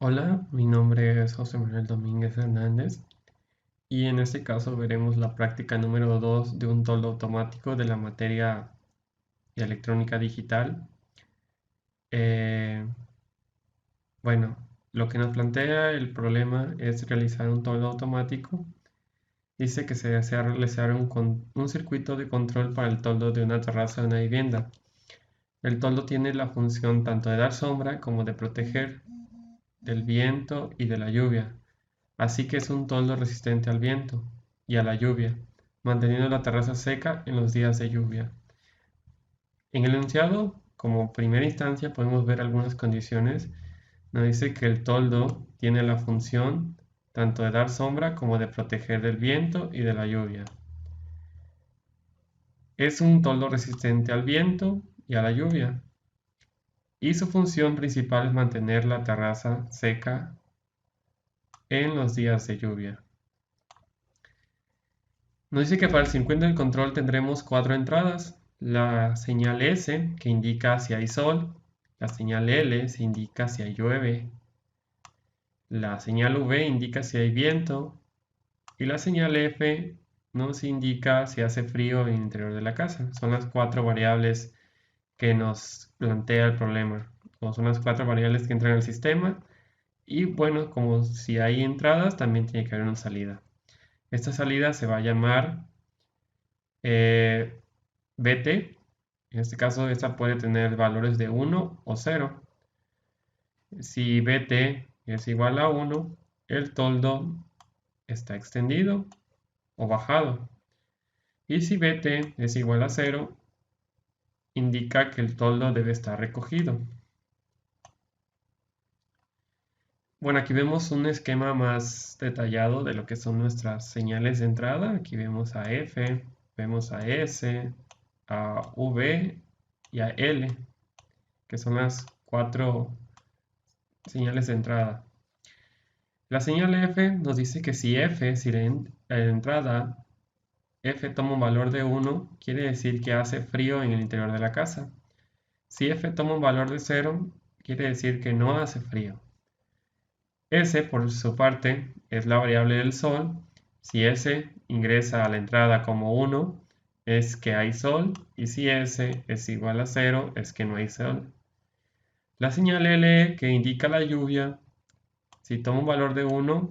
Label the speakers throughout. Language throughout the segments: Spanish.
Speaker 1: Hola, mi nombre es José Manuel Domínguez Hernández y en este caso veremos la práctica número 2 de un toldo automático de la materia de electrónica digital. Eh, bueno, lo que nos plantea el problema es realizar un toldo automático. Dice que se desea realizar un circuito de control para el toldo de una terraza de una vivienda. El toldo tiene la función tanto de dar sombra como de proteger del viento y de la lluvia. Así que es un toldo resistente al viento y a la lluvia, manteniendo la terraza seca en los días de lluvia. En el enunciado, como primera instancia, podemos ver algunas condiciones. Nos dice que el toldo tiene la función tanto de dar sombra como de proteger del viento y de la lluvia. Es un toldo resistente al viento y a la lluvia. Y su función principal es mantener la terraza seca en los días de lluvia. Nos dice que para el circuito del control tendremos 4 entradas. La señal S, que indica si hay sol. La señal L se indica si llueve. La señal V indica si hay viento. Y la señal F nos indica si hace frío en el interior de la casa. Son las 4 variables que nos plantea el problema. O son las 4 variables que entran al sistema. Y bueno, como si hay entradas, también tiene que haber una salida. Esta salida se va a llamar BT. En este caso, esta puede tener valores de 1 o 0. Si BT es igual a 1, el toldo está extendido o bajado. Y si BT es igual a 0, indica que el toldo debe estar recogido. Bueno, aquí vemos un esquema más detallado de lo que son nuestras señales de entrada. Aquí vemos a F, vemos a S, a V y a L, que son las 4 señales de entrada. La señal F nos dice que si la entrada F toma un valor de 1, quiere decir que hace frío en el interior de la casa. Si F toma un valor de 0, quiere decir que no hace frío. S, por su parte, es la variable del sol. Si S ingresa a la entrada como 1, es que hay sol, y si S es igual a 0, es que no hay sol. La señal L, que indica la lluvia, si toma un valor de 1,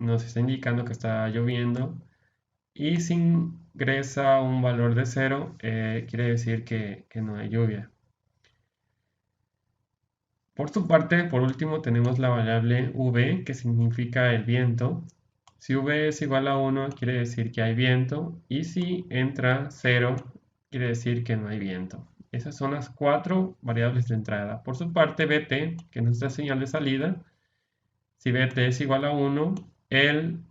Speaker 1: nos está indicando que está lloviendo. Y si ingresa un valor de 0, quiere decir que no hay lluvia. Por su parte, por último, tenemos la variable V, que significa el viento. Si V es igual a 1, quiere decir que hay viento. Y si entra 0, quiere decir que no hay viento. Esas son las 4 variables de entrada. Por su parte, BT, que es nuestra señal de salida, si BT es igual a 1, el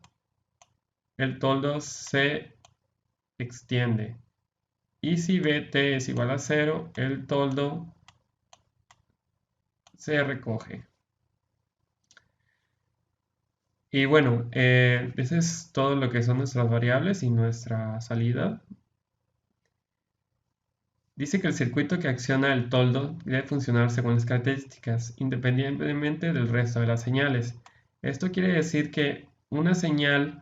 Speaker 1: toldo se extiende. Y si BT es igual a 0, el toldo se recoge. Y bueno, eso es todo lo que son nuestras variables y nuestra salida. Dice que el circuito que acciona el toldo debe funcionar según las características, independientemente del resto de las señales. Esto quiere decir que una señal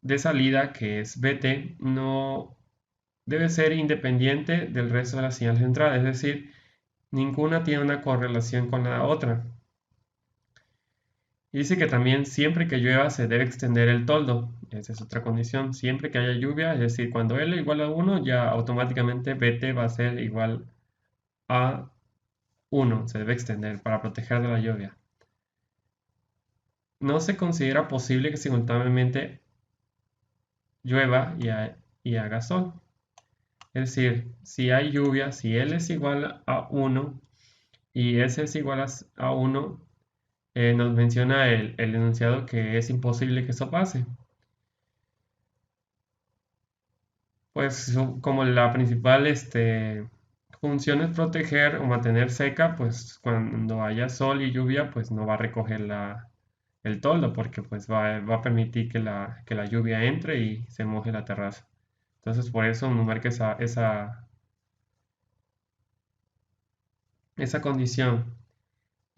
Speaker 1: de salida, que es BT, no debe ser independiente del resto de las señales de entrada, es decir, ninguna tiene una correlación con la otra. Y dice que también siempre que llueva se debe extender el toldo. Esa es otra condición. Siempre que haya lluvia, es decir, cuando L igual a 1, ya automáticamente BT va a ser igual a 1. Se debe extender para proteger de la lluvia. No se considera posible que simultáneamente llueva y haga sol. Es decir, si hay lluvia, si L es igual a 1 y S es igual a 1, nos menciona el enunciado que es imposible que eso pase. Pues como la principal función es proteger o mantener seca, pues cuando haya sol y lluvia, pues no va a recoger el toldo porque pues va a permitir que la lluvia entre y se moje la terraza. Entonces por eso no marca esa condición.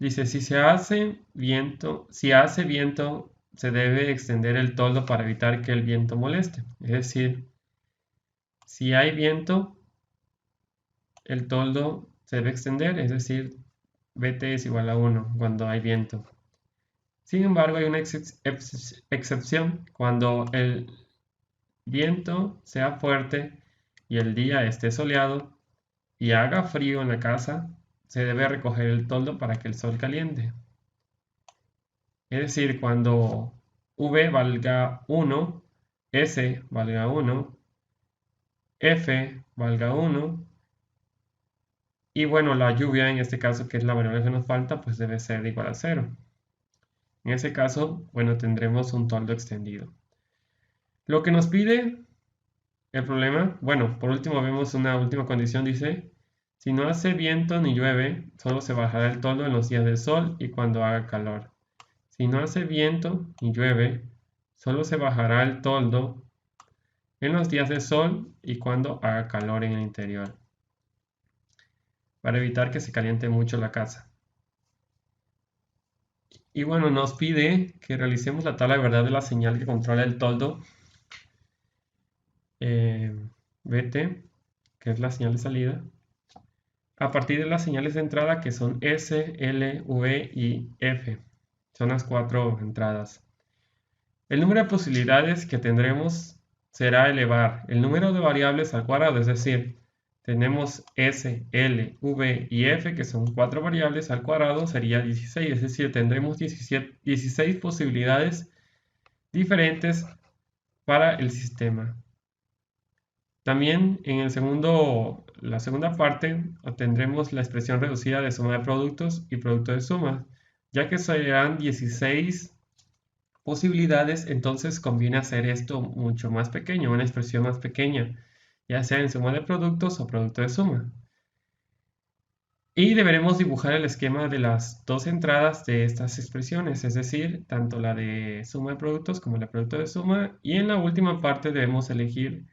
Speaker 1: Dice, si hace viento, se debe extender el toldo para evitar que el viento moleste. Es decir, si hay viento, el toldo se debe extender, es decir, Vt es igual a 1 cuando hay viento. Sin embargo, hay una excepción cuando el viento sea fuerte y el día esté soleado y haga frío en la casa, se debe recoger el toldo para que el sol caliente. Es decir, cuando V valga 1, S valga 1, F valga 1, y bueno, la lluvia en este caso, que es la variable que nos falta, pues debe ser igual a 0. En ese caso, bueno, tendremos un toldo extendido. Lo que nos pide el problema, bueno, por último vemos una última condición, dice, si no hace viento ni llueve, solo se bajará el toldo en los días de sol y cuando haga calor. Si no hace viento ni llueve, solo se bajará el toldo en los días de sol y cuando haga calor en el interior, para evitar que se caliente mucho la casa. Y bueno, nos pide que realicemos la tabla de verdad de la señal que controla el toldo Vt, que es la señal de salida, a partir de las señales de entrada que son S, L, V y F. Son las 4 entradas. El número de posibilidades que tendremos será elevar el número de variables al cuadrado, es decir, tenemos S, L, V y F, que son 4 variables, al cuadrado sería 16, es decir, tendremos 16 posibilidades diferentes para el sistema. También en la segunda parte obtendremos la expresión reducida de suma de productos y producto de suma, ya que serán 16 posibilidades, entonces conviene hacer esto mucho más pequeño, una expresión más pequeña, ya sea en suma de productos o producto de suma. Y deberemos dibujar el esquema de las dos entradas de estas expresiones, es decir, tanto la de suma de productos como la de producto de suma, y en la última parte debemos elegir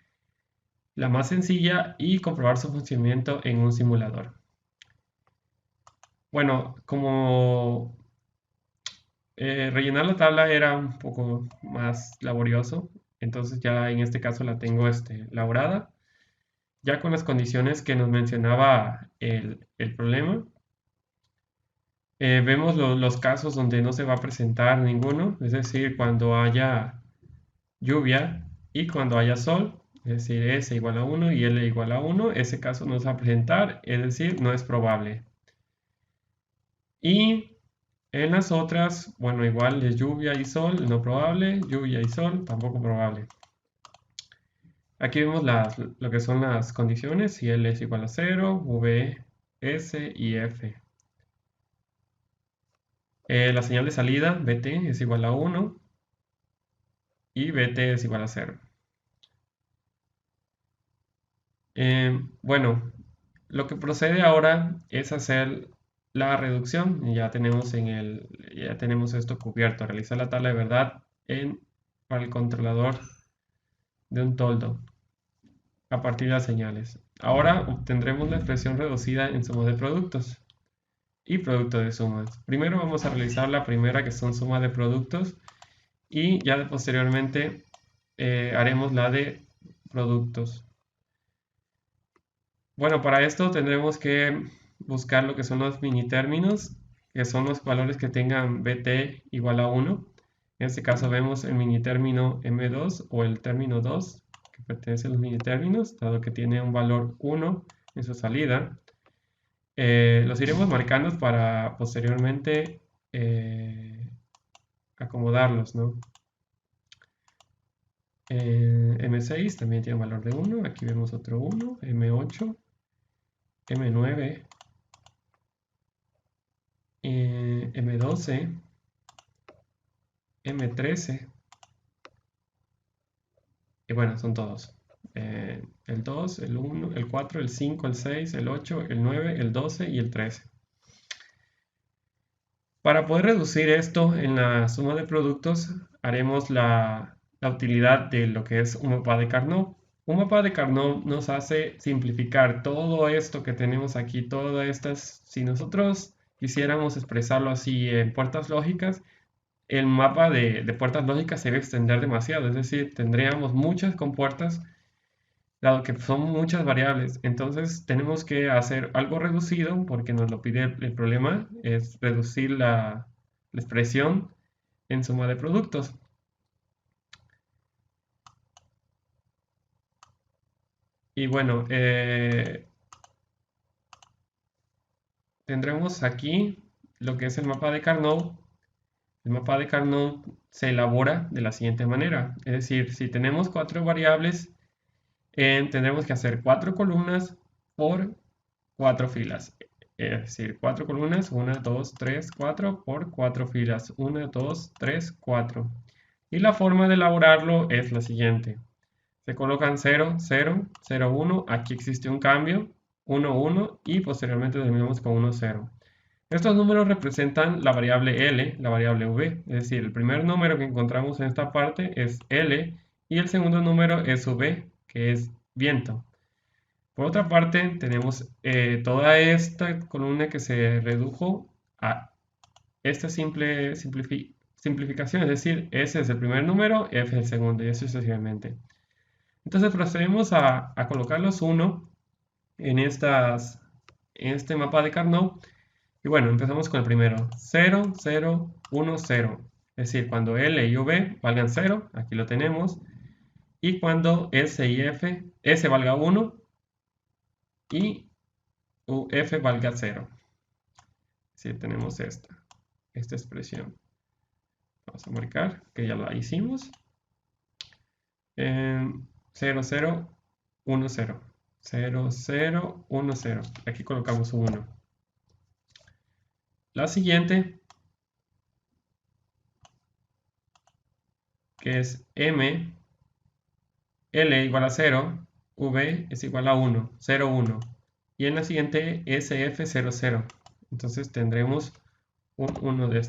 Speaker 1: la más sencilla y comprobar su funcionamiento en un simulador. Bueno, como rellenar la tabla era un poco más laborioso, entonces ya en este caso la tengo elaborada, ya con las condiciones que nos mencionaba el problema. Vemos los casos donde no se va a presentar ninguno, es decir, cuando haya lluvia y cuando haya sol, es decir, S igual a 1 y L igual a 1, ese caso no se va a presentar, es decir, no es probable. Y en las otras, bueno, igual es lluvia y sol, no probable, lluvia y sol, tampoco probable. Aquí vemos lo que son las condiciones, si L es igual a 0, V, S y F. La señal de salida, Vt, es igual a 1 y Vt es igual a 0. Bueno, lo que procede ahora es hacer la reducción. Y ya tenemos esto cubierto. Realizar la tabla de verdad para el controlador de un toldo a partir de las señales. Ahora obtendremos la expresión reducida en suma de productos y producto de sumas. Primero vamos a realizar la primera, que son suma de productos, y ya posteriormente haremos la de productos. Bueno, para esto tendremos que buscar lo que son los mini términos, que son los valores que tengan Vt igual a 1. En este caso vemos el mini término M2 o el término 2, que pertenece a los mini términos, dado que tiene un valor 1 en su salida. Los iremos marcando para posteriormente acomodarlos, ¿no? M6 también tiene un valor de 1, aquí vemos otro 1, M8, M9, M12, M13, y bueno, son todos. El 2, el 1, el 4, el 5, el 6, el 8, el 9, el 12 y el 13. Para poder reducir esto en la suma de productos, haremos la utilidad de lo que es un mapa de Carnot. Un mapa de Carnot nos hace simplificar todo esto que tenemos aquí, todas estas. Si nosotros quisiéramos expresarlo así en puertas lógicas, el mapa de puertas lógicas se debe extender demasiado, es decir, tendríamos muchas compuertas, dado que son muchas variables. Entonces tenemos que hacer algo reducido, porque nos lo pide el problema, es reducir la expresión en suma de productos. Y bueno, tendremos aquí lo que es el mapa de Carnot. El mapa de Carnot se elabora de la siguiente manera. Es decir, si tenemos 4 variables, tendremos que hacer 4 columnas por 4 filas. Es decir, 4 columnas, 1, 2, 3, 4 por 4 filas. 1, 2, 3, 4. Y la forma de elaborarlo es la siguiente. Se colocan 0, 0, 0, 1. Aquí existe un cambio. 1, 1 y posteriormente terminamos con 1, 0. Estos números representan la variable L, la variable V. Es decir, el primer número que encontramos en esta parte es L y el segundo número es V, que es viento. Por otra parte, tenemos toda esta columna que se redujo a esta simple simplificación, es decir, S es el primer número, F es el segundo y así sucesivamente. Entonces procedemos a colocar los 1 en este mapa de Carnot. Y bueno, empezamos con el primero. 0, 0, 1, 0. Es decir, cuando L y V valgan 0, aquí lo tenemos. Y cuando S y S valga 1 y F valga 0. Es decir, tenemos esta expresión. Vamos a marcar que ya la hicimos. 0, 0, 1, 0. 0, 0, 1, 0. Aquí colocamos un 1. La siguiente, que es M, L igual a 0, V es igual a 1, 0, 1. Y en la siguiente SF 0, 0. Entonces tendremos un 1 de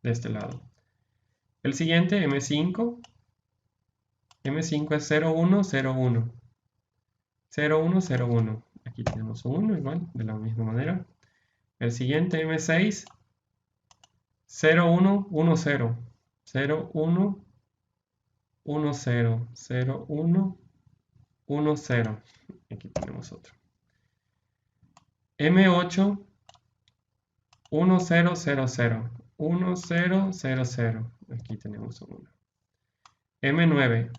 Speaker 1: este lado. El siguiente, M5. M5 es 0, 1, 0, 1. 0, 1, 0, 1. Aquí tenemos un 1 igual, de la misma manera. El siguiente, M6. 0, 1, 1, 0. 0, 1, 1, 0. 0, 1, 1, 0. Aquí tenemos otro. M8, 1, 0, 0, 0. 1, 0, 0, 0. Aquí tenemos un 1. M9,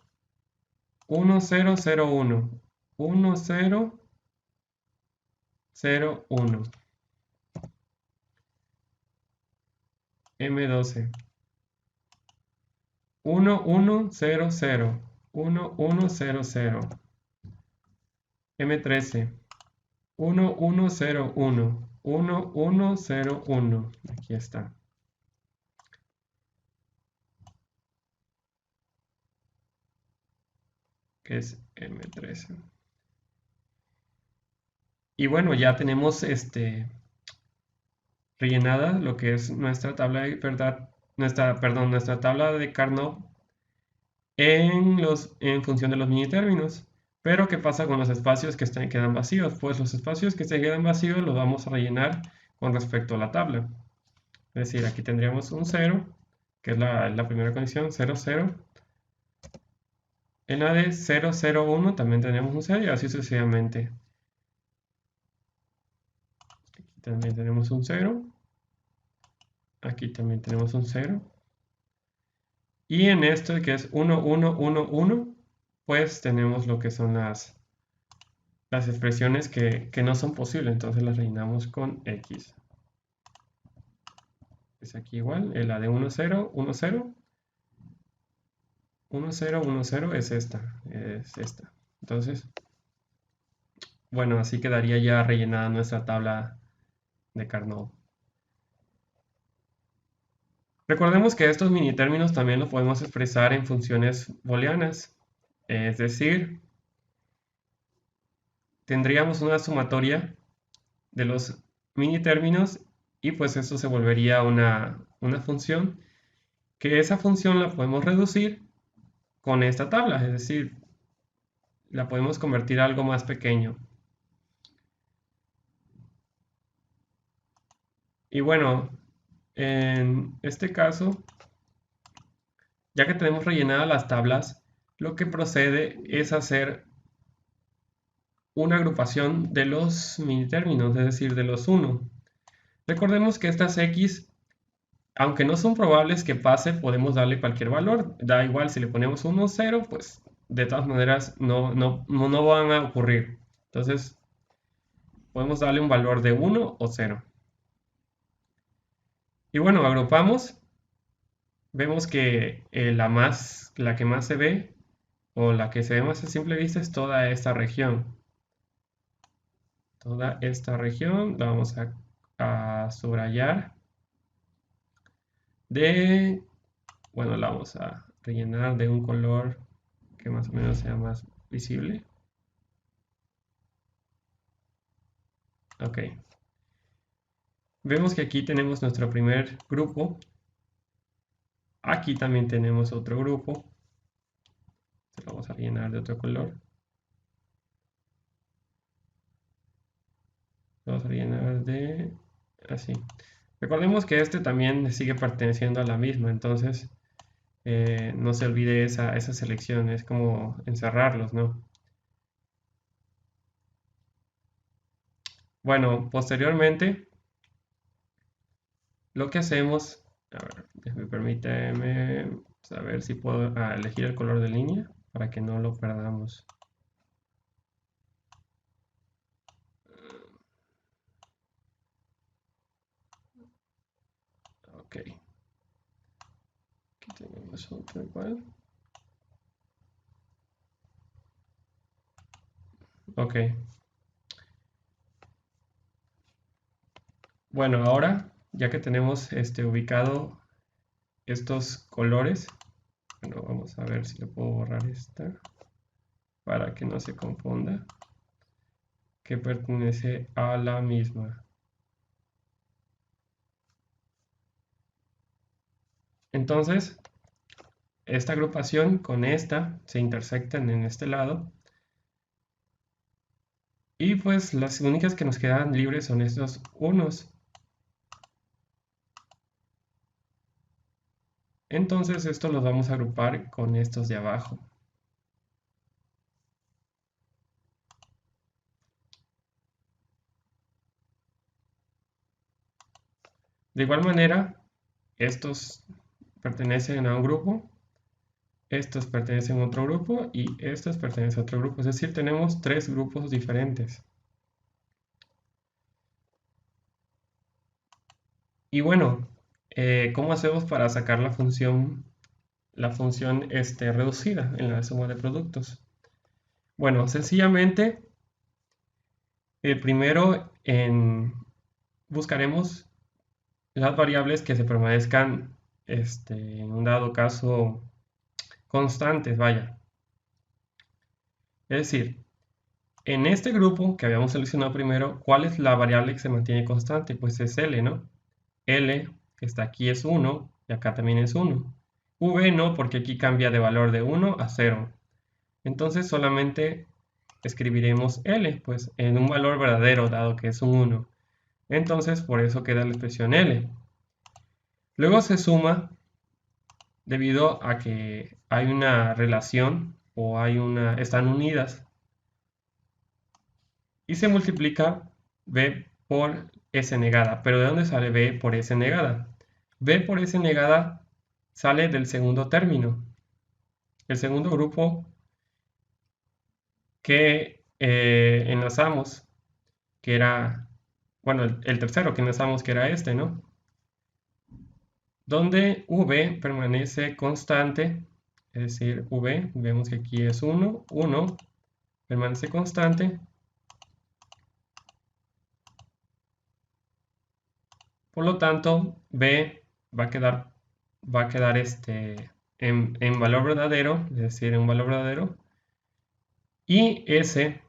Speaker 1: 1, 0, 0, 1. 1, 0, 0, 1. M12, 1, 1, 0, 0. 1, 1, 0, 0. M13, 1, 1, 0, 1. 1, 1, 0, 1. Aquí está. Que es M13. Y bueno, ya tenemos rellenada lo que es nuestra tabla de nuestra tabla de Carnot en función de los mini términos. Pero ¿qué pasa con los espacios que quedan vacíos? Pues los espacios que se quedan vacíos los vamos a rellenar con respecto a la tabla. Es decir, aquí tendríamos un 0, que es la primera condición, 0, 0. En la de 0, 0, 1 también tenemos un 0 y así sucesivamente. Aquí también tenemos un 0. Aquí también tenemos un 0. Y en esto que es 1, 1, 1, 1, pues tenemos lo que son las expresiones que no son posibles. Entonces las rellenamos con X. Es aquí igual, la de 1, 0, 1, 0. 1, 0, 1, 0 es esta. Entonces, bueno, así quedaría ya rellenada nuestra tabla de Carnot. Recordemos que estos mini términos también los podemos expresar en funciones booleanas. Es decir, tendríamos una sumatoria de los mini términos y pues eso se volvería una función, que esa función la podemos reducir con esta tabla, es decir, la podemos convertir a algo más pequeño. Y bueno, en este caso, ya que tenemos rellenadas las tablas, lo que procede es hacer una agrupación de los mini términos, es decir, de los 1. Recordemos que estas x, aunque no son probables que pase, podemos darle cualquier valor. Da igual si le ponemos 1 o 0, pues de todas maneras no van a ocurrir. Entonces, podemos darle un valor de 1 o 0. Y bueno, agrupamos. Vemos que la que más se ve, o la que se ve más a simple vista, es toda esta región. Toda esta región la vamos a subrayar. Bueno, la vamos a rellenar de un color que más o menos sea más visible. Ok. Vemos que aquí tenemos nuestro primer grupo. Aquí también tenemos otro grupo. Se lo vamos a rellenar de otro color. Lo vamos a rellenar de así. Recordemos que este también sigue perteneciendo a la misma, entonces no se olvide esa selección, es como encerrarlos, ¿no? Bueno, posteriormente lo que hacemos, a ver, permíteme saber si puedo elegir el color de línea para que no lo perdamos. Ok. Aquí tenemos otro igual. Ok. Bueno, ahora ya que tenemos ubicado estos colores, bueno, vamos a ver si le puedo borrar esta para que no se confunda, que pertenece a la misma. Entonces, esta agrupación con esta se intersectan en este lado. Y pues las únicas que nos quedan libres son estos unos. Entonces estos los vamos a agrupar con estos de abajo. De igual manera, estos pertenecen a un grupo, estos pertenecen a otro grupo y estos pertenecen a otro grupo. Es decir, tenemos 3 grupos diferentes. Y bueno, ¿cómo hacemos para sacar la función reducida en la suma de productos? Bueno, sencillamente, primero buscaremos las variables que se permanezcan, en un dado caso, constantes, vaya. Es decir, en este grupo que habíamos seleccionado primero, ¿cuál es la variable que se mantiene constante? Pues es L, ¿no? L, que está aquí, es 1 y acá también es 1. V no, porque aquí cambia de valor de 1 a 0. Entonces solamente escribiremos L, pues en un valor verdadero, dado que es un 1. Entonces por eso queda la expresión L. Luego se suma debido a que hay una relación o están unidas, y se multiplica b por s negada. ¿Pero de dónde sale b por s negada? B por s negada sale del segundo término. El segundo grupo que enlazamos, que era, bueno, el tercero que enlazamos, que era este, ¿no? Donde v permanece constante, es decir, v, vemos que aquí es 1, 1, permanece constante. Por lo tanto, b va a quedar en valor verdadero, es decir, en un valor verdadero. Y s,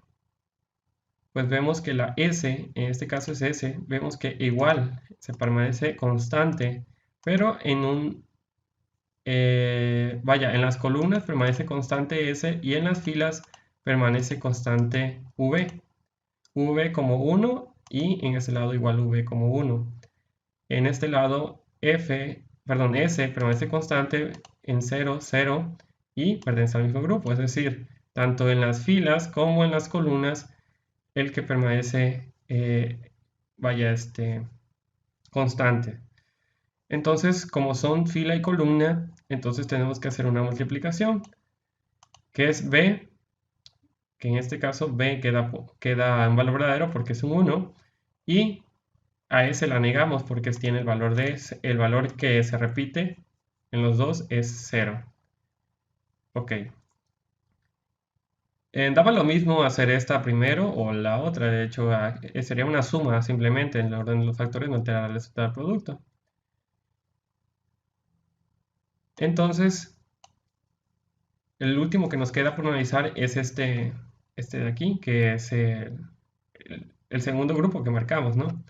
Speaker 1: pues vemos que la s, en este caso es s, vemos que igual se permanece constante, pero en en las columnas permanece constante s y en las filas permanece constante v. V como 1 y en ese lado igual v como 1. en este lado S permanece constante en 0, 0 y pertenece al mismo grupo. Es decir, tanto en las filas como en las columnas, el que permanece, constante. Entonces, como son fila y columna, entonces tenemos que hacer una multiplicación, que es B, que en este caso B queda en valor verdadero porque es un 1, y a S la negamos porque tiene el valor el valor que se repite en los dos es 0. Ok. Daba lo mismo hacer esta primero o la otra, de hecho sería una suma simplemente en el orden de los factores, no alterar el resultado del producto. Entonces, el último que nos queda por analizar es este de aquí, que es el segundo grupo que marcamos, ¿no?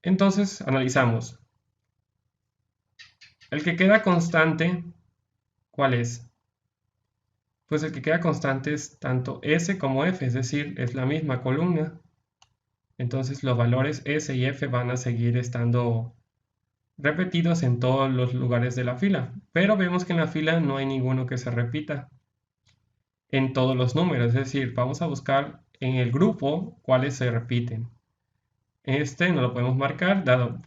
Speaker 1: Entonces, analizamos. El que queda constante, ¿cuál es? Pues el que queda constante es tanto S como F, es decir, es la misma columna. Entonces los valores S y F van a seguir estando repetidos en todos los lugares de la fila. Pero vemos que en la fila no hay ninguno que se repita en todos los números. Es decir, vamos a buscar en el grupo cuáles se repiten. Este no lo podemos marcar, dado,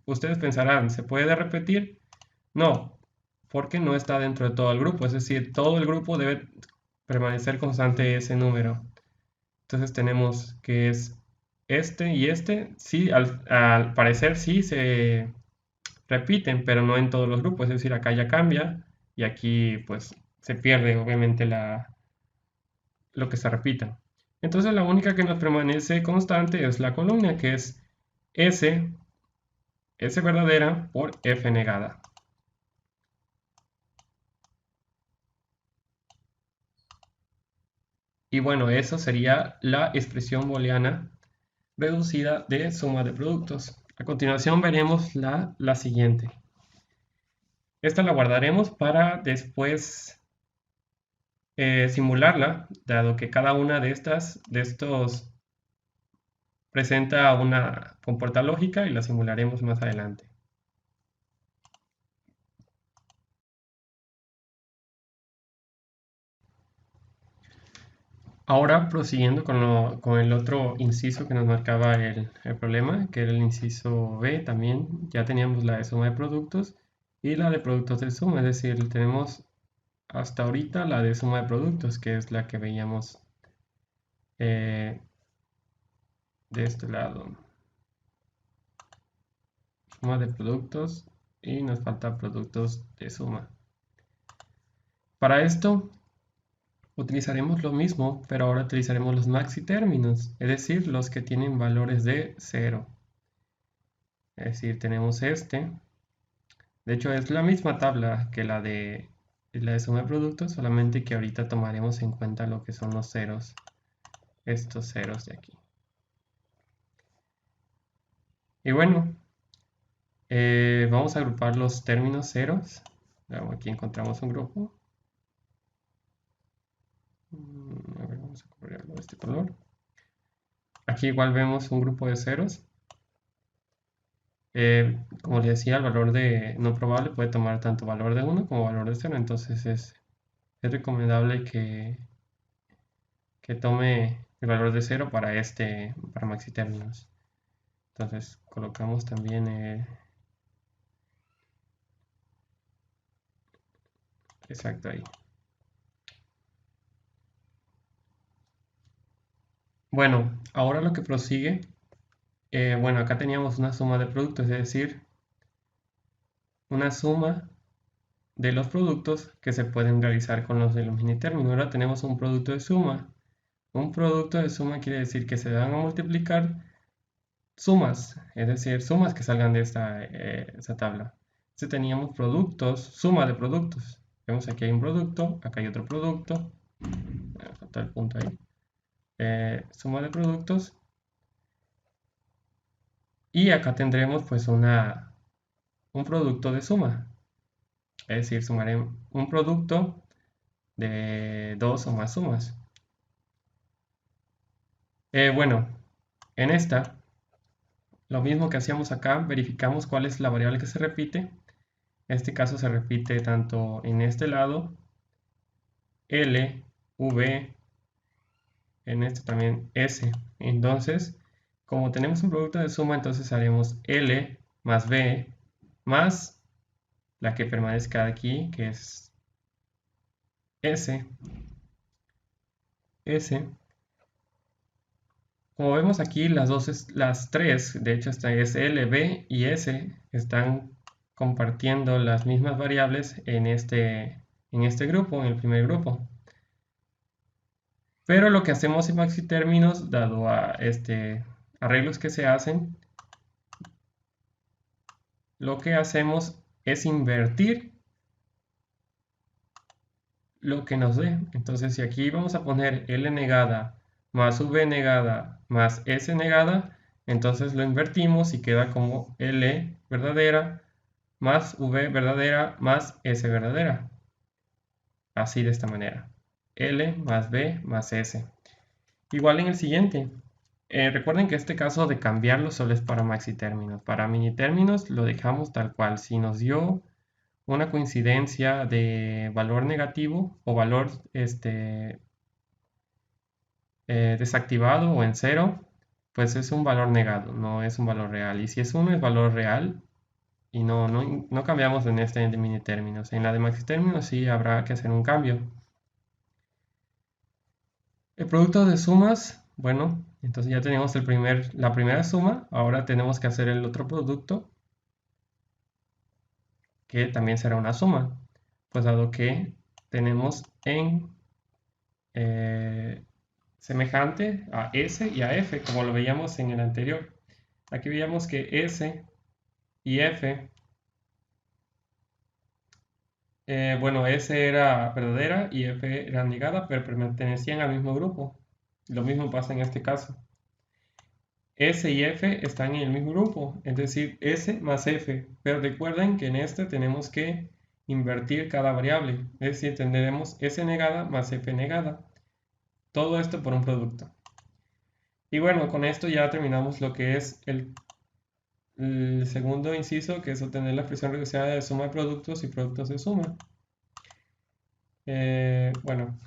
Speaker 1: ustedes pensarán, ¿se puede repetir? No, porque no está dentro de todo el grupo. Es decir, todo el grupo debe permanecer constante ese número. Entonces tenemos que es este y este. Sí, al parecer sí se repiten, pero no en todos los grupos. Es decir, acá ya cambia y aquí pues se pierde obviamente lo que se repita. Entonces la única que nos permanece constante es la columna, que es S verdadera por F negada. Y bueno, eso sería la expresión booleana reducida de suma de productos. A continuación veremos la siguiente. Esta la guardaremos para después simularla, dado que cada una de estos presenta una compuerta lógica y la simularemos más adelante. Ahora prosiguiendo con el otro inciso que nos marcaba el problema, que era el inciso B también, ya teníamos la de suma de productos y la de productos de suma, es decir, tenemos hasta ahorita la de suma de productos, que es la que veíamos de este lado. Suma de productos y nos falta productos de suma. Para esto utilizaremos lo mismo, pero ahora utilizaremos los maxi términos, es decir, los que tienen valores de 0. Es decir, tenemos este. De hecho, es la misma tabla que la de suma de productos, solamente que ahorita tomaremos en cuenta lo que son los ceros, estos ceros de aquí. Y bueno, vamos a agrupar los términos ceros. Aquí encontramos un grupo. A ver, vamos a colorearlo de este color. Aquí igual vemos un grupo de ceros. Como les decía, el valor de no probable puede tomar tanto valor de 1 como valor de 0. Entonces es recomendable que tome el valor de 0 para maxi términos. Entonces colocamos también exacto ahí. Bueno, ahora lo que prosigue, bueno, acá teníamos una suma de productos, es decir, una suma de los productos que se pueden realizar con los de los mini términos. Ahora tenemos un producto de suma. Un producto de suma quiere decir que se van a multiplicar sumas, es decir, sumas que salgan de esta tabla. Entonces teníamos productos, suma de productos. Vemos aquí hay un producto, acá hay otro producto. Bueno, falta el punto ahí. Suma de productos. Y acá tendremos pues un producto de suma. Es decir, sumaré un producto de dos o más sumas. Bueno, en esta lo mismo que hacíamos acá, verificamos cuál es la variable que se repite. En este caso se repite tanto en este lado, L, V, en este también S. Entonces, como tenemos un producto de suma, entonces haremos L más V más la que permanezca aquí, que es S. Como vemos aquí, las tres, de hecho esta es L, V y S, están compartiendo las mismas variables en este grupo, en el primer grupo. Pero lo que hacemos en maxitérminos, dado a arreglos que se hacen, lo que hacemos es invertir lo que nos dé. Entonces, si aquí vamos a poner L negada más V negada más S negada, entonces lo invertimos y queda como L verdadera más V verdadera más S verdadera. Así de esta manera. L más V más S. Igual en el siguiente. Recuerden que este caso de cambiarlo solo es para maxitérminos. Para minitérminos lo dejamos tal cual. Si nos dio una coincidencia de valor negativo o valor desactivado o en cero, pues es un valor negado, no es un valor real. Y si es 1 es valor real y no cambiamos en este de minitérminos. En la de maxitérminos sí habrá que hacer un cambio. El producto de sumas, bueno, entonces ya tenemos la primera suma, ahora tenemos que hacer el otro producto, que también será una suma, pues dado que tenemos en semejante a S y a F, como lo veíamos en el anterior. Aquí veíamos que S y F, bueno, S era verdadera y F era negada, pero pertenecían al mismo grupo. Lo mismo pasa en este caso. S y F están en el mismo grupo, es decir, S más F. Pero recuerden que en este tenemos que invertir cada variable, es decir, tendremos S negada más F negada. Todo esto por un producto. Y bueno, con esto ya terminamos lo que es el segundo inciso, que es obtener la expresión reducida de suma de productos y productos de suma. Bueno,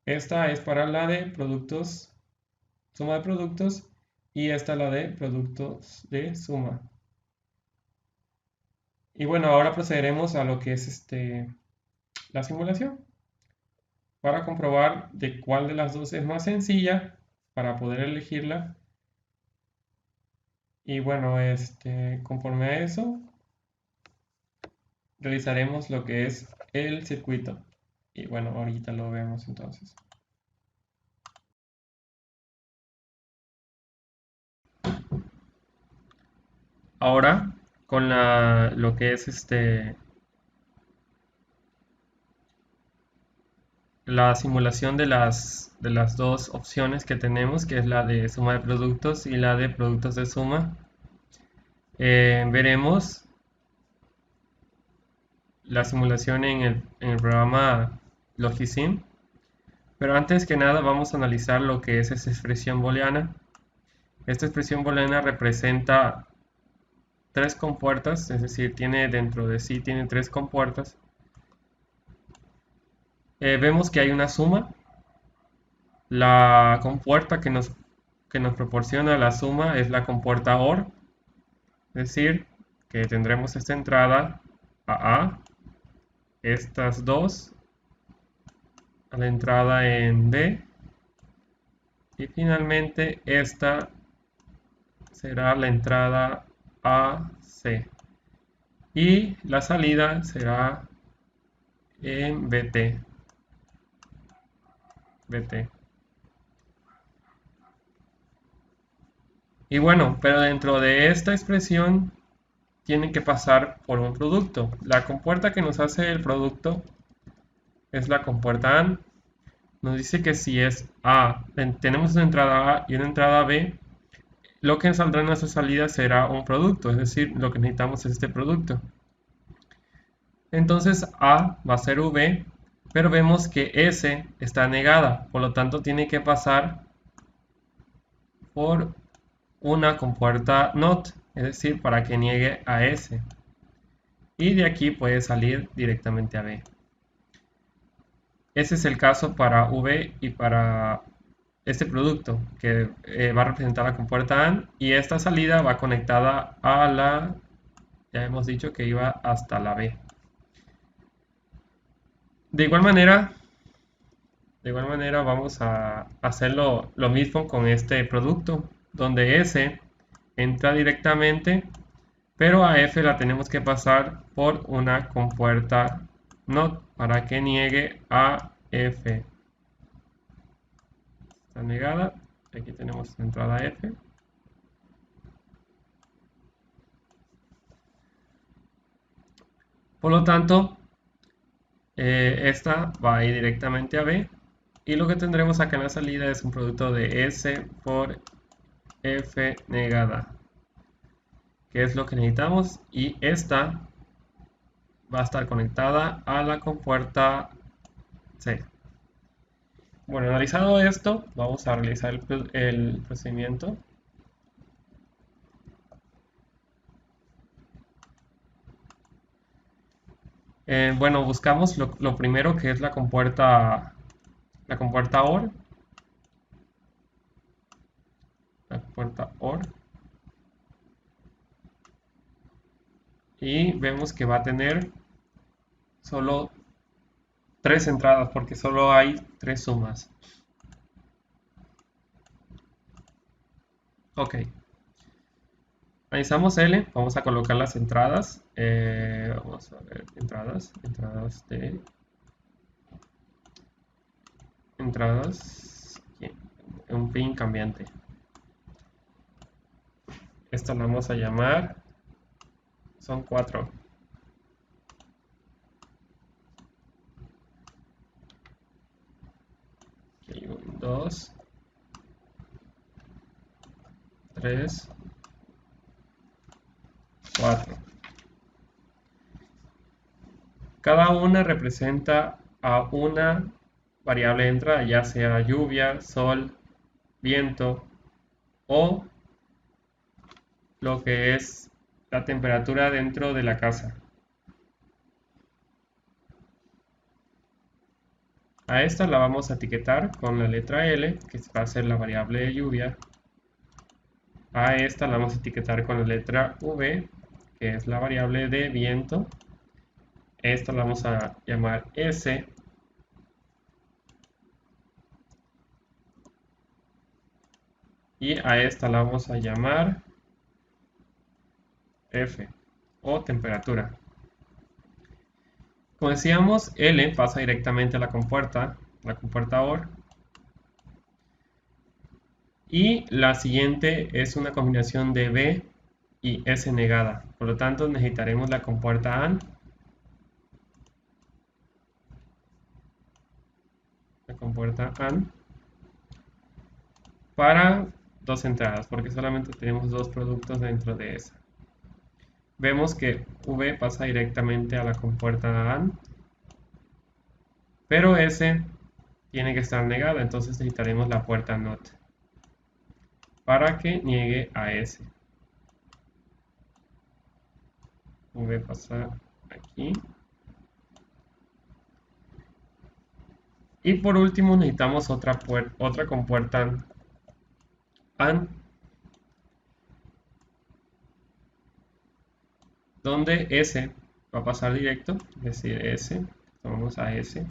Speaker 1: esta es para la de productos, suma de productos, y esta la de productos de suma. Y bueno, ahora procederemos a lo que es la simulación para comprobar de cuál de las dos es más sencilla para poder elegirla. Y bueno, conforme a eso, realizaremos lo que es el circuito. Y bueno, ahorita lo vemos entonces. Ahora, con lo que es la simulación de las dos opciones que tenemos, que es la de suma de productos y la de productos de suma, veremos la simulación en el programa Logisim. Pero antes que nada vamos a analizar lo que es esa expresión booleana. Esta expresión booleana representa tres compuertas, es decir, dentro de sí tiene tres compuertas. Vemos que hay una suma. La compuerta que nos proporciona la suma es la compuerta OR, es decir, que tendremos esta entrada a estas dos a la entrada en D, y finalmente esta será la entrada a C, y la salida será en BT. Y bueno, pero dentro de esta expresión tienen que pasar por un producto. La compuerta que nos hace el producto es la compuerta AND. Nos dice que si es A, tenemos una entrada A y una entrada B, lo que saldrá en nuestra salida será un producto, es decir, lo que necesitamos es este producto. Entonces A va a ser V, pero vemos que S está negada, por lo tanto tiene que pasar por una compuerta NOT, es decir, para que niegue a S. Y de aquí puede salir directamente a B. Ese es el caso para V y para este producto, que va a representar la compuerta AND, y esta salida va conectada a la, ya hemos dicho que iba hasta la B. De igual manera vamos a hacerlo lo mismo con este producto, donde S entra directamente, pero a F la tenemos que pasar por una compuerta NOT para que niegue a F. Está negada, aquí tenemos la entrada F. Por lo tanto, esta va a ir directamente a B. Y lo que tendremos acá en la salida es un producto de S por F negada, que es lo que necesitamos. Y esta va a estar conectada a la compuerta C. Bueno, analizado esto, vamos a realizar el procedimiento. Bueno, buscamos lo primero, que es la compuerta OR. La compuerta OR. Y vemos que va a tener solo 3 entradas, porque solo hay 3 sumas. Ok. Analizamos L, vamos a colocar las entradas. Vamos a ver, entradas de entradas, aquí, un pin cambiante. Esta la vamos a llamar, son 4. Aquí, 1, 2, 3, 4. Cada una representa a una variable de entrada, ya sea lluvia, sol, viento o lo que es la temperatura dentro de la casa. A esta la vamos a etiquetar con la letra L, que va a ser la variable de lluvia. A esta la vamos a etiquetar con la letra V, que es la variable de viento. Esta la vamos a llamar S. Y a esta la vamos a llamar F o temperatura. Como decíamos, L pasa directamente a la compuerta OR. Y la siguiente es una combinación de B y S negada. Por lo tanto, necesitaremos la compuerta AND. La compuerta AND para 2 entradas, porque solamente tenemos 2 productos dentro de esa. Vemos que V pasa directamente a la compuerta AND, pero S tiene que estar negada, entonces necesitaremos la puerta NOT para que niegue a S. V pasa aquí. Y por último necesitamos otra compuerta AND, donde S va a pasar directo, es decir, S, tomamos a S,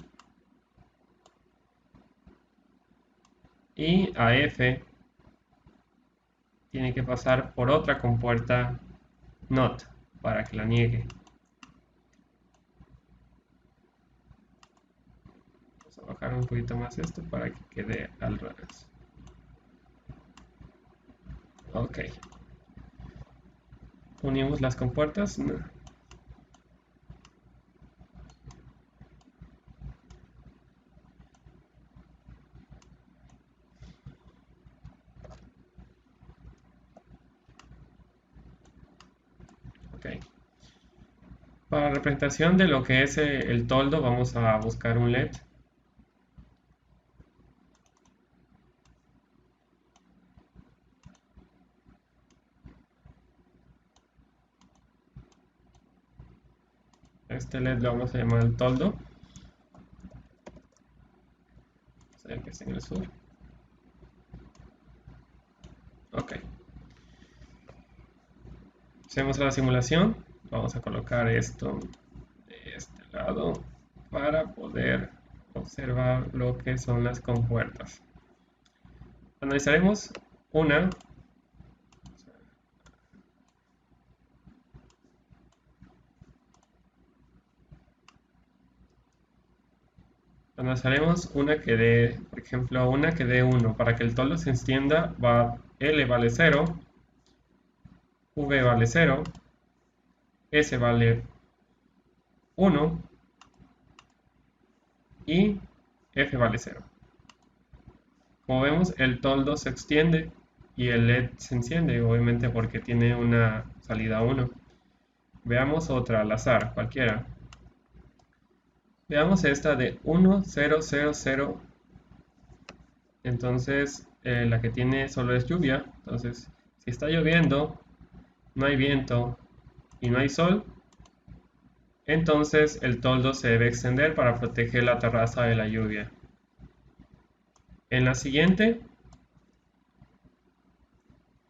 Speaker 1: y a F tiene que pasar por otra compuerta NOT para que la niegue. Vamos a bajar un poquito más esto para que quede al revés. Ok. Unimos las compuertas. No. Ok. Para representación de lo que es el toldo, vamos a buscar un LED. Este LED lo vamos a llamar el toldo. Vamos a ver que está en el sur. Ok. Hacemos la simulación. Vamos a colocar esto de este lado para poder observar lo que son las compuertas. Analizaremos una. Analizaremos una que dé, por ejemplo, una que dé 1. Para que el toldo se encienda, L vale 0, V vale 0, S vale 1 y F vale 0. Como vemos, el toldo se extiende y el LED se enciende, obviamente porque tiene una salida 1. Veamos otra al azar, cualquiera. Veamos esta de 1, 0, 0, 0. Entonces, la que tiene solo es lluvia. Entonces, si está lloviendo, no hay viento y no hay sol, entonces el toldo se debe extender para proteger la terraza de la lluvia. En la siguiente,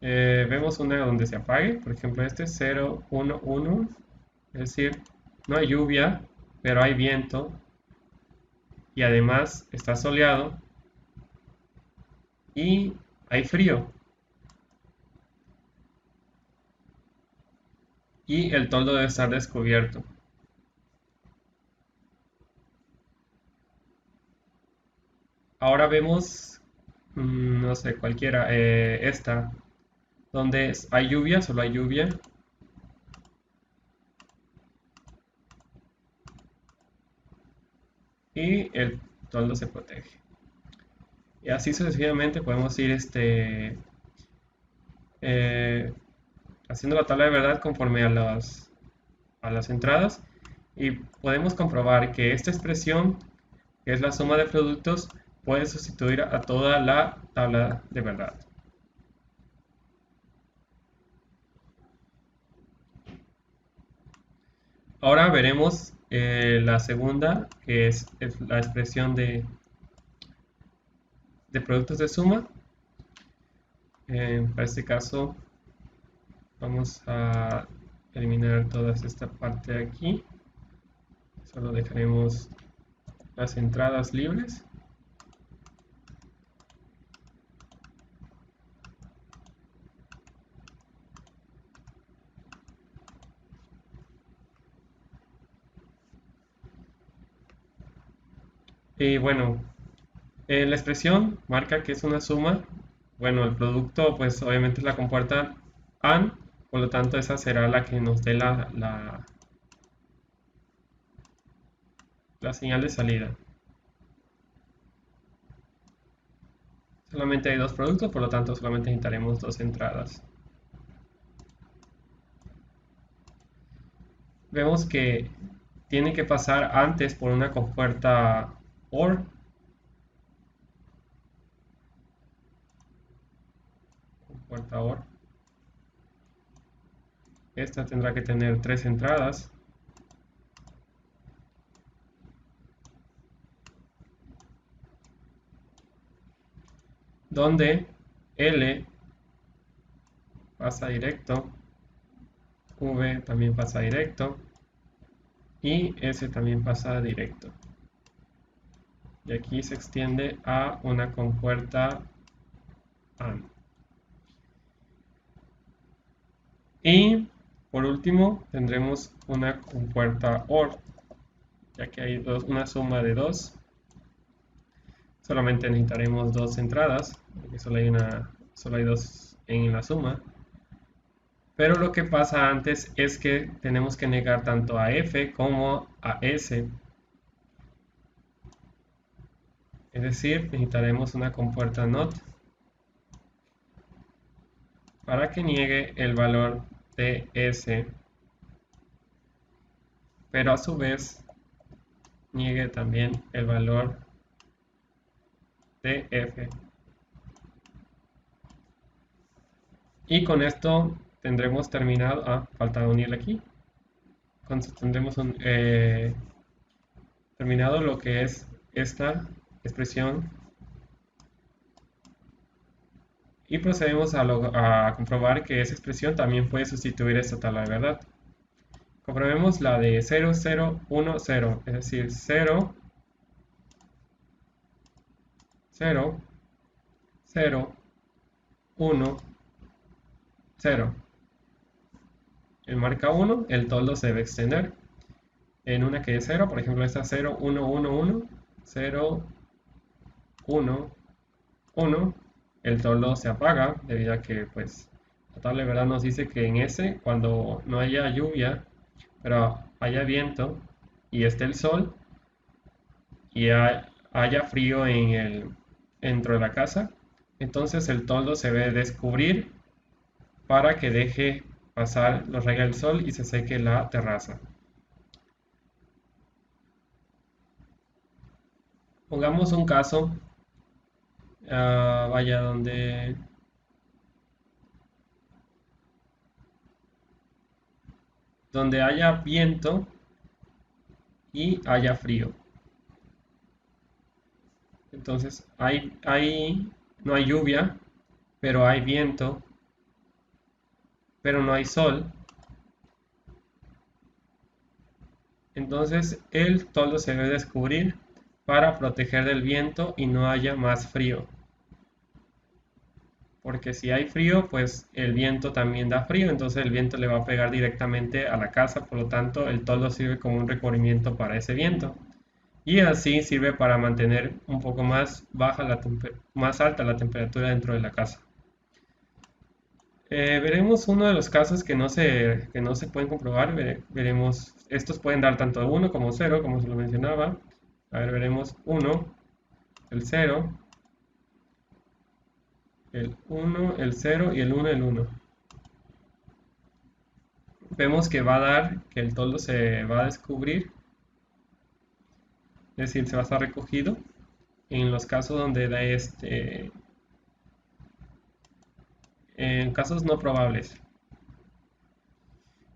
Speaker 1: vemos una donde se apague. Por ejemplo, este es 0, 1, 1. Es decir, no hay lluvia, pero hay viento y además está soleado y hay frío. Y el toldo debe estar descubierto. Ahora vemos, no sé, cualquiera, esta, donde hay lluvia, solo hay lluvia. Y el toldo se protege. Y así sucesivamente podemos ir haciendo la tabla de verdad conforme a las entradas. Y podemos comprobar que esta expresión, que es la suma de productos, puede sustituir a toda la tabla de verdad. Ahora veremos la segunda, que es la expresión de productos de suma. Para este caso vamos a eliminar toda esta parte de aquí. Solo dejaremos las entradas libres. Y bueno, la expresión marca que es una suma. Bueno, el producto pues obviamente es la compuerta AND, por lo tanto esa será la que nos dé la señal de salida. Solamente hay dos productos, por lo tanto solamente necesitaremos dos entradas. Vemos que tiene que pasar antes por una compuerta OR. Compuerta OR. Esta tendrá que tener tres entradas. Donde L pasa directo, V también pasa directo y S también pasa directo. Y aquí se extiende a una compuerta AND. Y por último tendremos una compuerta OR, ya que hay una suma de dos. Solamente necesitaremos dos entradas, porque solo hay dos en la suma. Pero lo que pasa antes es que tenemos que negar tanto a F como a S. Es decir, necesitaremos una compuerta NOT para que niegue el valor de S, pero a su vez niegue también el valor de F. Y con esto tendremos terminado. Falta unirle aquí. tendremos terminado lo que es esta expresión y procedemos a comprobar que esa expresión también puede sustituir esta tabla de verdad. Comprobemos la de 0, 0, 1, 0, es decir, 0, 0, 0, 1, 0. En marca 1, el toldo se debe extender. En una que es 0, por ejemplo, esta 0, 1, 1, 1, 0, 1, 1, el toldo se apaga debido a que pues la tabla de verdad nos dice que en ese, cuando no haya lluvia, pero haya viento y esté el sol y haya frío dentro de la casa, entonces el toldo se debe descubrir para que deje pasar los rayos del sol y se seque la terraza. Pongamos un caso, vaya, donde haya viento y haya frío. Entonces, no hay lluvia, pero hay viento, pero no hay sol. Entonces, el toldo se debe descubrir para proteger del viento y no haya más frío. Porque si hay frío, pues el viento también da frío, entonces el viento le va a pegar directamente a la casa, por lo tanto el toldo sirve como un recubrimiento para ese viento. Y así sirve para mantener un poco más más alta la temperatura dentro de la casa. Veremos uno de los casos que que no se pueden comprobar. Veremos, estos pueden dar tanto 1 como 0, como se lo mencionaba. A ver, veremos 1, el 0, el 1, el 0 y el 1, el 1. Vemos que va a dar que el toldo se va a descubrir, es decir, se va a estar recogido en los casos donde da en casos no probables.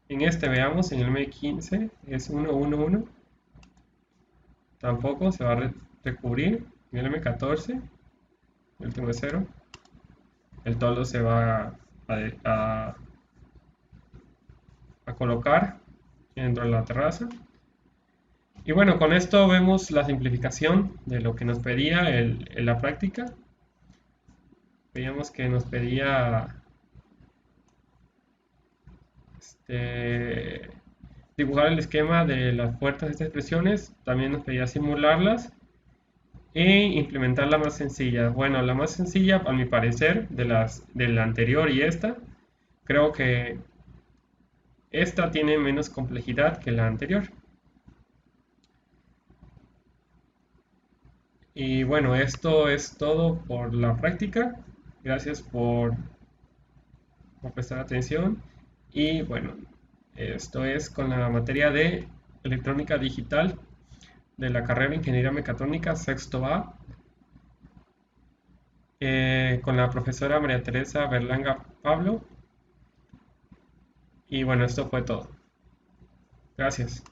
Speaker 1: En este veamos, en el M15 es 1, 1, 1. Tampoco se va a recubrir. En el M14, el último es 0. El toldo se va a colocar dentro de la terraza. Y bueno, con esto vemos la simplificación de lo que nos pedía en la práctica. Veíamos que nos pedía dibujar el esquema de las puertas de estas expresiones, también nos pedía simularlas e implementar la más sencilla. Bueno, la más sencilla, a mi parecer, de la anterior y esta, creo que esta tiene menos complejidad que la anterior. Y bueno, esto es todo por la práctica. Gracias por prestar atención. Y bueno, esto es con la materia de electrónica digital de la carrera de Ingeniería Mecatrónica, sexto A, con la profesora María Teresa Berlanga Pablo. Y bueno, esto fue todo. Gracias.